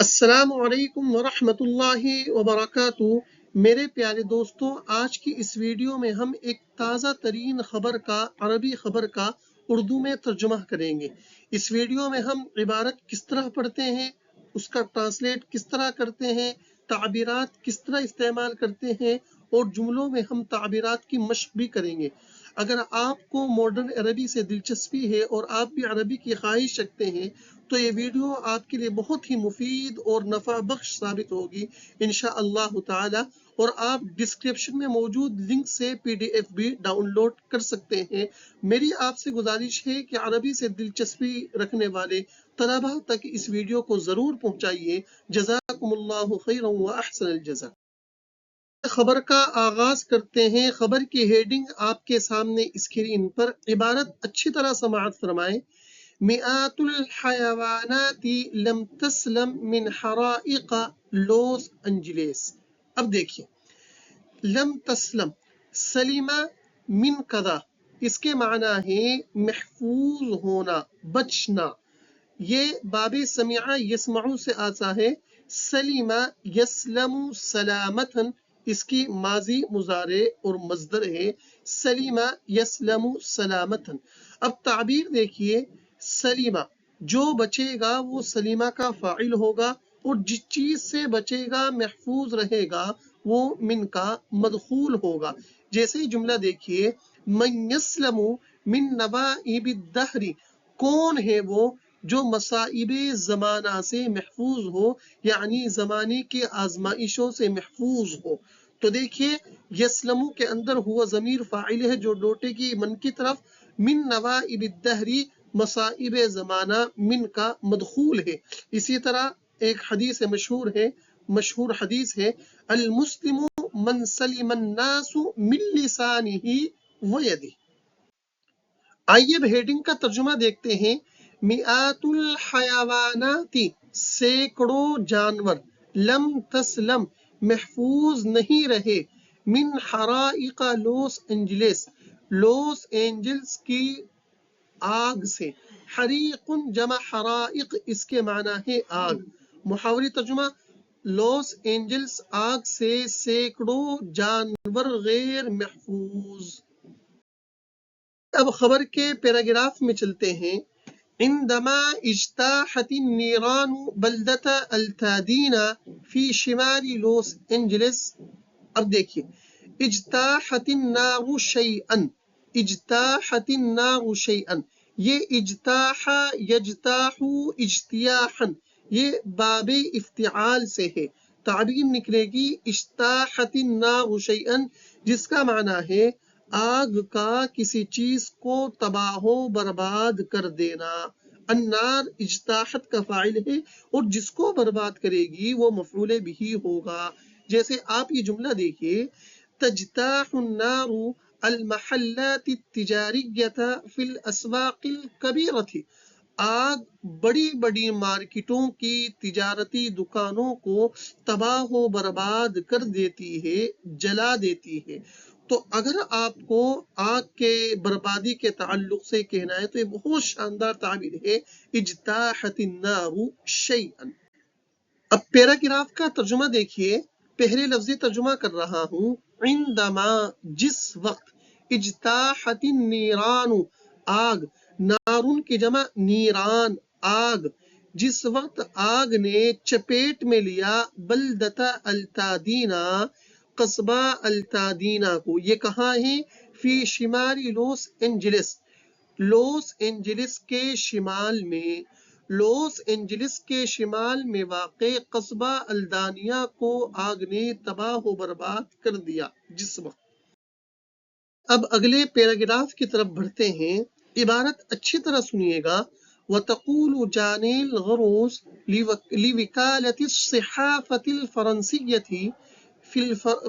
السلام علیکم ورحمۃ اللہ وبرکاتہ۔ میرے پیارے دوستوں، آج کی اس ویڈیو میں ہم ایک تازہ ترین خبر کا عربی خبر کا اردو میں ترجمہ کریں گے۔ اس ویڈیو میں ہم عبارت کس طرح پڑھتے ہیں، اس کا ٹرانسلیٹ کس طرح کرتے ہیں، تعبیرات کس طرح استعمال کرتے ہیں اور جملوں میں ہم تعبیرات کی مشق بھی کریں گے۔ اگر آپ کو ماڈرن عربی سے دلچسپی ہے اور آپ بھی عربی کی خواہش رکھتے ہیں تو یہ ویڈیو آپ کے لیے بہت ہی مفید اور نفع بخش ثابت ہوگی انشاءاللہ تعالی، اور آپ ڈسکرپشن میں موجود لنک سے PDF بھی ڈاؤن لوڈ کر سکتے ہیں۔ میری آپ سے گزارش ہے کہ عربی سے دلچسپی رکھنے والے طلبہ تک اس ویڈیو کو ضرور پہنچائیے۔ جزاکم اللہ خیرا و احسن الجزاء۔ خبر کا آغاز کرتے ہیں۔ خبر کی ہیڈنگ آپ کے سامنے اسکرین پر، عبارت اچھی طرح سماعت فرمائیں۔ مئات الحیوانات لم تسلم من حرائق لوس انجلیس۔ اب دیکھیں، لم تسلم، سلیمہ من کذا، اس کے معنی ہے محفوظ ہونا، بچنا۔ یہ باب سمع یسمع سے آتا ہے۔ سلیمہ یسلم سلامتن، اس کی ماضی مضارع اور مصدر ہے سلیمہ یسلم سلامتن۔ اب تعبیر دیکھیے، سلیمہ جو بچے گا وہ سلیمہ کا فاعل ہوگا، اور جس چیز سے بچے گا محفوظ رہے گا وہ من کا مدخول ہوگا۔ جیسے جملہ دیکھیے، من یسلم من نوائب الدہر، کون ہے وہ جو مصائب زمانہ سے محفوظ ہو، یعنی زمانے کے آزمائشوں سے محفوظ ہو۔ تو دیکھیے، یسلمو کے اندر ہوا ضمیر فاعل ہے جو لوٹے کی من کی طرف، من نوائب الدہر مصائب زمانہ من کا مدخول ہے۔ اسی طرح ایک حدیث مشہور حدیث ہے، المسلم من سلم الناس من لسانہ ویدہ۔ آئیے اب ہیڈنگ کا ترجمہ دیکھتے ہیں۔ مئات الحیوانات، سینکڑوں جانور، لم تسلم، محفوظ نہیں رہے، من حرائق لوس انجلس، لوس اینجلس کی آگ سے۔ حریق جمع حرائق، اس کے معنی ہے آگ۔ محاوری ترجمہ، لوس اینجلس آگ سے سینکڑوں جانور غیر محفوظ۔ اب خبر کے پیراگراف میں چلتے ہیں۔ عندما اجتاحت النيران بلدة التادينا في شمال لوس انجلس۔ اب دیکھیے، اجتاحت النار شيئا، اجتاحت النار شيئا، یہ اجتاح یجتاح اجتیاحا، یہ باب افتعال سے ہے۔ تعبیر نکلے گی اجتاحت النار شيئا، جس کا معنی ہے آگ کا کسی چیز کو تباہ و برباد کر دینا۔ النار اجتاحت کا فاعل ہے اور جس کو برباد کرے گی وہ مفعول بھی ہوگا۔ جیسے آپ یہ جملہ دیکھیے، تجتاح النار المحلات التجاریۃ فی الاسواق الکبیرۃ، آگ بڑی بڑی مارکیٹوں کی تجارتی دکانوں کو تباہ و برباد کر دیتی ہے، جلا دیتی ہے۔ تو اگر آپ کو آگ کے بربادی کے تعلق سے کہنا ہے تو یہ بہت شاندار تعبیر ہے، اجتاحت النار شیئا۔ اب پیراگراف کا ترجمہ دیکھیے، پہلے لفظی ترجمہ کر رہا ہوں۔ عندما، جس وقت، اجتاحت النیران، آگ، نارون کی جمع نیران، آگ، جس وقت آگ نے چپیٹ میں لیا بلدہ التادینا، قصبہ التادینا کو۔ یہ کہاں ہے؟ فی شمال لوس اینجلس، لوس اینجلس کے شمال میں، لوس اینجلس کے شمال میں واقع قصبہ الدانیہ کو آگ نے تباہ و برباد کر دیا جس وقت۔ اب اگلے پیراگراف کی طرف بڑھتے ہیں۔ عبارت اچھی طرح سنیے گا۔ وتقول جانیل غروس لوکالة الصحافة الفرنسية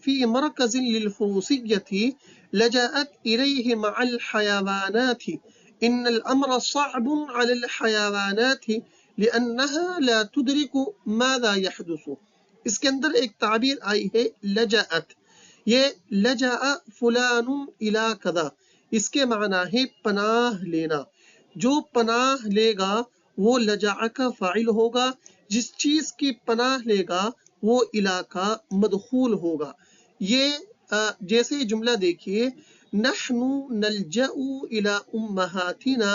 في مركز للفروسية لجأت إليه مع الحيوانات إن الأمر صعب على الحيوانات لأنها لا تدرك ماذا يحدث۔ اس کے اندر ایک تعبیر آئی ہے لجأت، یہ لجأ فلان إلى كذا، اس کے معنی ہے پناہ لینا۔ جو پناہ لے گا وہ لجأ کا فاعل ہوگا، جس چیز کی پناہ لے گا وہ علاقہ مدخول ہوگا. یہ جیسے جملہ دیکھیے، نحن نلجأ الى امہاتنا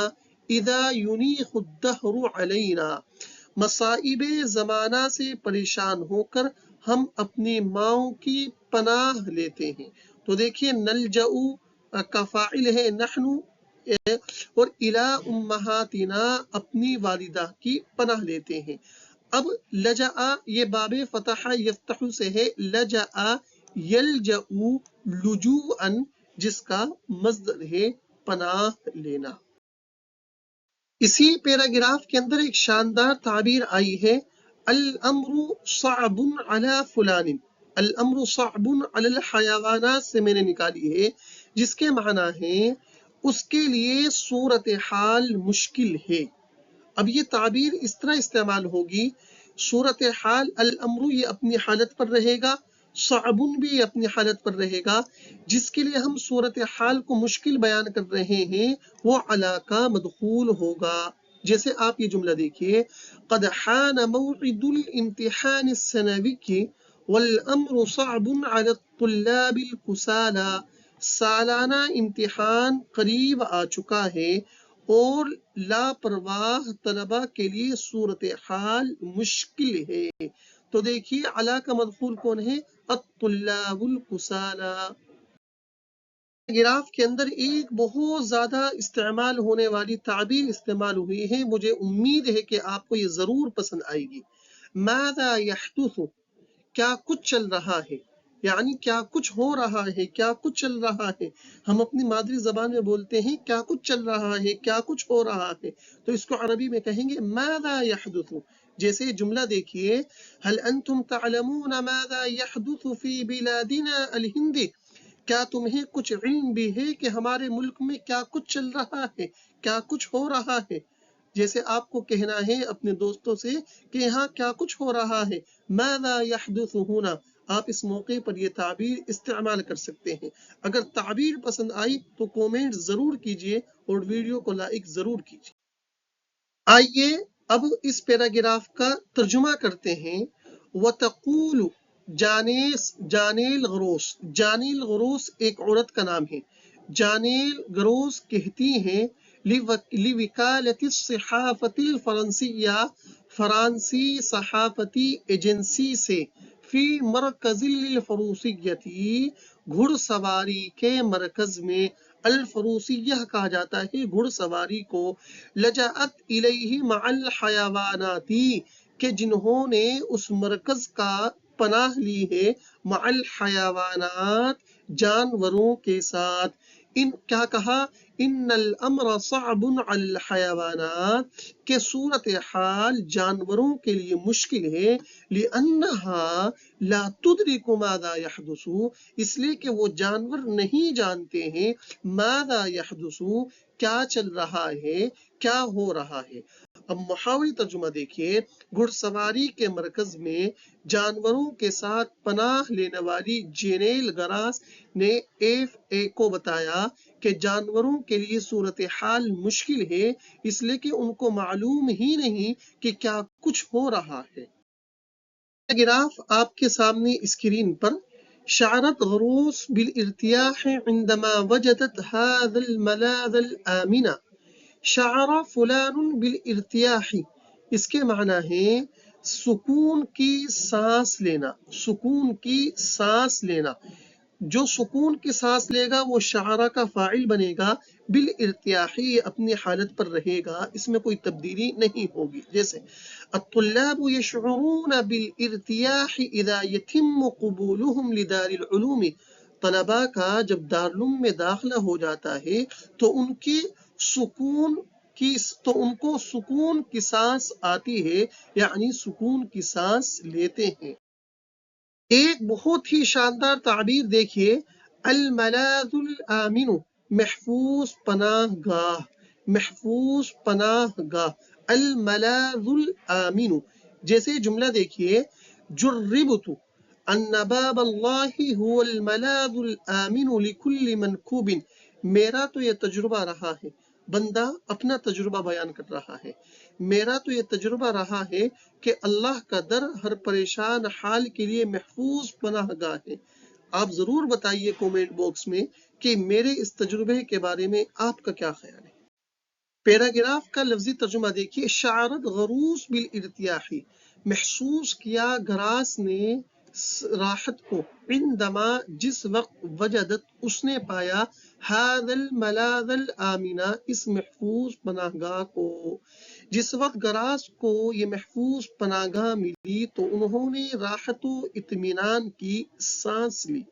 اذا ينیخ الدہر علینا. مصائب زمانہ سے پریشان ہو کر ہم اپنی ماؤں کی پناہ لیتے ہیں. تو دیکھیے نلجأ کا فاعل ہے نحن، اور الی امہاتنا اپنی والدہ کی پناہ لیتے ہیں. اب لجأ یہ باب فتح یفتح سے ہے، لجأ یلجأ لجوءا، جس کا مصدر ہے پناہ لینا. اسی پیراگراف کے اندر ایک شاندار تعبیر آئی ہے، الامر صعب علی فلان. الامر صعب علی الحیوانات سے میں نے نکالی ہے، جس کے معنی ہے اس کے لیے صورتحال مشکل ہے. اب یہ تعبیر اس طرح استعمال ہوگی، صورتحال الامر یہ اپنی حالت پر رہے گا، صعب بھی اپنی حالت پر رہے گا. جس کے لیے ہم صورتحال کو مشکل بیان کر رہے ہیں وہ علاقہ مدخول ہوگا. جیسے آپ یہ جملہ دیکھیے، قد حان موعد الامتحان السنوی والامر صعب على الطلاب الكسالى. سالانہ امتحان قریب آ چکا ہے اور لاپرواہ طلبہ کے لیے صورتحال مشکل ہے. تو دیکھیے علاقہ مدخول کون ہے؟ الطلاب الکسالى. گراف کے اندر ایک بہت زیادہ استعمال ہونے والی تعبیر استعمال ہوئی ہے، مجھے امید ہے کہ آپ کو یہ ضرور پسند آئے گی. ماذا يحدث، کیا کچھ چل رہا ہے، یعنی کیا کچھ ہو رہا ہے، کیا کچھ چل رہا ہے. ہم اپنی مادری زبان میں بولتے ہیں کیا کچھ چل رہا ہے، کیا کچھ ہو رہا ہے، تو اس کو عربی میں کہیں گے ماذا يحدث. جیسے جملہ دیکھیے، هل انتم تعلمون ماذا يحدث في بلادنا الہند. کیا تمہیں کچھ علم بھی ہے کہ ہمارے ملک میں کیا کچھ چل رہا ہے، کیا کچھ ہو رہا ہے. جیسے آپ کو کہنا ہے اپنے دوستوں سے کہ یہاں کیا کچھ ہو رہا ہے، ماذا يحدث هنا. آپ اس موقع پر یہ تعبیر استعمال کر سکتے ہیں. اگر تعبیر پسند آئی تو کومنٹ ضرور کیجئے اور ویڈیو کو لائک ضرور کیجئے. آئیے اب اس پیراگراف کا ترجمہ کرتے ہیں. وَتَقُولُ جانیل غروس. جانیل غروس ایک عورت کا نام ہے. جانیل غروس کہتی ہیں لِوِكَالَةِ الصِّحَافَةِ الْفَرَنسِيَّةِ فرانسی صحافتی ایجنسی سے، فی مرکز الفروسیّۃ گھڑ سواری کے مرکز میں. الفروسیہ کہا جاتا ہے گھڑ سواری کو. لجأت الیہ مع الحیوانات، کہ جنہوں نے اس مرکز کا پناہ لی ہے، مع الحیوانات جانوروں کے ساتھ. ان کیا کہا، ان الامر صعب علی الحیوانات، کہ صورتحال جانوروں کے لیے مشکل ہے. لأنہا لا تدرک ماذا یحدث، اس لیے کہ وہ جانور نہیں جانتے ہیں ماذا یحدث، کیا چل رہا ہے، کیا ہو رہا ہے. اب محاوری ترجمہ دیکھیے. گھڑ سواری کے مرکز میں جانوروں کے ساتھ پناہ لینے والی جینیل غراس نے ایف اے کو بتایا کہ جانوروں کے لیے صورتحال مشکل ہے، اس لیے کہ ان کو معلوم ہی نہیں کہ کیا کچھ ہو رہا ہے. گراف آپ کے سامنے اسکرین پر. شعرت غروس بالارتیاح عندما وجدت هذا الملاذ الآمن. شعر فلان بالارتیاح، اس کے معنی ہے سکون کی سانس لینا. سکون کی سانس لینا. جو سکون کی سانس لے گا وہ شعرہ کا فاعل بنے گا. بالارتیاحی اپنی حالت پر رہے گا، اس میں کوئی تبدیلی نہیں ہوگی. جیسے الطلاب یشعرون بالارتیاح اذا یتم قبولهم لدار العلوم. طلباء کا جب دارالعلوم میں داخلہ ہو جاتا ہے تو ان کو سکون کی سانس آتی ہے، یعنی سکون کی سانس لیتے ہیں. ایک بہت ہی شاندار تعبیر دیکھیے، الملاذ الآمن، محفوظ پناہ گاہ. محفوظ پناہ گاہ، الملاذ الآمن. جیسے جملہ دیکھیے، جربت ان باب اللہ هو الملاذ الآمن لكل منکوب. میرا تو یہ تجربہ رہا ہے، بندہ اپنا تجربہ بیان کر رہا ہے۔ میرا تو یہ تجربہ رہا ہے کہ اللہ کا در ہر پریشان حال کے لیے محفوظ پناہ گاہ ہے۔ آپ ضرور بتائیے کومنٹ باکس میں کہ میرے اس تجربے کے بارے میں آپ کا کیا خیال ہے۔ پیراگراف کا لفظی ترجمہ دیکھیے، شعرت غروس بالارتیاحی، محسوس کیا گراس نے راحت کو، عندما جس وقت، وجدت اس نے پایا، هذا الملاذ الآمنہ اس محفوظ پناہ گاہ کو۔ جس وقت گراس کو یہ محفوظ پناہ گاہ ملی تو انہوں نے راحت و اطمینان کی سانس لی۔